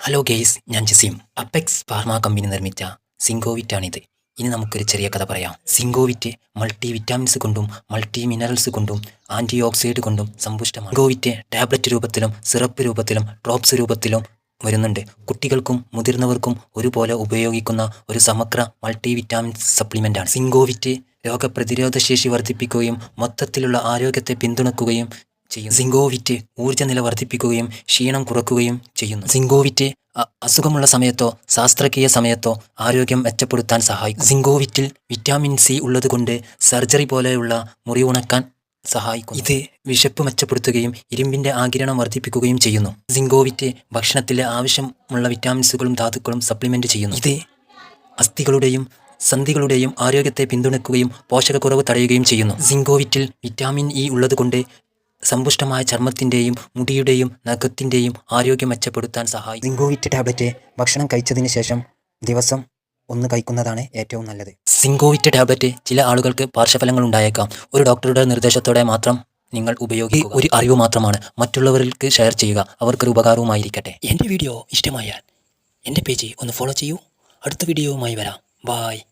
Hello guys, ഞാൻ Jaseem. Apex pharma company നിർമ്മിച്ച സിങ്കോവിറ്റാണിത്. ഇനി നമുക്കൊരു ചെറിയ കഥ പറയാം. സിങ്കോവിറ്റ് മൾട്ടി വിറ്റാമിൻസ് കൊണ്ടും മൾട്ടി മിനറൽസ് കൊണ്ടും ആൻറ്റി ഓക്സിഡൻറ്റ് കൊണ്ടും സമ്പുഷ്ടമാണ്. സിങ്കോവിറ്റ് ടാബ്ലറ്റ് രൂപത്തിലും സിറപ്പ് രൂപത്തിലും ഡ്രോപ്സ് രൂപത്തിലും വരുന്നുണ്ട്. കുട്ടികൾക്കും മുതിർന്നവർക്കും ഒരുപോലെ ഉപയോഗിക്കുന്ന ഒരു സമഗ്ര മൾട്ടി വിറ്റാമിൻസ് സപ്ലിമെൻ്റാണ് സിങ്കോവിറ്റ്. രോഗപ്രതിരോധ ശേഷി വർദ്ധിപ്പിക്കുകയും മൊത്തത്തിലുള്ള ആരോഗ്യത്തെ പിന്തുണയ്ക്കുകയും ചെയ്യും. സിങ്കോവിറ്റ് ഊർജ്ജനില വർദ്ധിപ്പിക്കുകയും ക്ഷീണം കുറയ്ക്കുകയും ചെയ്യുന്നു. സിങ്കോവിറ്റ് അസുഖമുള്ള സമയത്തോ ശസ്ത്രക്രിയ സമയത്തോ ആരോഗ്യം മെച്ചപ്പെടുത്താൻ സഹായിക്കും. സിങ്കോവിറ്റിൽ വിറ്റാമിൻ സി ഉള്ളതുകൊണ്ട് സർജറി പോലെയുള്ള മുറിവുണക്കാൻ സഹായിക്കും. ഇത് വിശപ്പ് മെച്ചപ്പെടുത്തുകയും ഇരുമ്പിൻ്റെ ആഗിരണം വർദ്ധിപ്പിക്കുകയും ചെയ്യുന്നു. സിങ്കോവിറ്റ് ഭക്ഷണത്തിലെ ആവശ്യമുള്ള വിറ്റാമിൻസുകളും ധാതുക്കളും സപ്ലിമെൻ്റ് ചെയ്യുന്നു. ഇത് അസ്ഥികളുടെയും സന്ധികളുടെയും ആരോഗ്യത്തെ പിന്തുണയ്ക്കുകയും പോഷകക്കുറവ് തടയുകയും ചെയ്യുന്നു. സിങ്കോവിറ്റിൽ വിറ്റാമിൻ ഇ ഉള്ളതുകൊണ്ട് സമ്പുഷ്ടമായ ചർമ്മത്തിൻ്റെയും മുടിയുടെയും നഖത്തിൻ്റെയും ആരോഗ്യം മെച്ചപ്പെടുത്താൻ സഹായിക്കും. സിങ്കോവിറ്റ് ടാബ്ലറ്റ് ഭക്ഷണം കഴിച്ചതിന് ശേഷം ദിവസം 1 കഴിക്കുന്നതാണ് ഏറ്റവും നല്ലത്. സിങ്കോവിറ്റ് ടാബ്ലറ്റ് ചില ആളുകൾക്ക് പാർശ്വഫലങ്ങൾ ഉണ്ടായേക്കാം. ഒരു ഡോക്ടറുടെ നിർദ്ദേശത്തോടെ മാത്രം നിങ്ങൾ ഉപയോഗിക്കുക. ഒരു അറിവ് മാത്രമാണ്. മറ്റുള്ളവർക്ക് ഷെയർ ചെയ്യുക. അവർക്കൊരു ഉപകാരവുമായിരിക്കട്ടെ. എൻ്റെ വീഡിയോ ഇഷ്ടമായാൽ എൻ്റെ പേജ് ഒന്ന് ഫോളോ ചെയ്യൂ. അടുത്ത വീഡിയോയുമായി വരാം. ബായ്.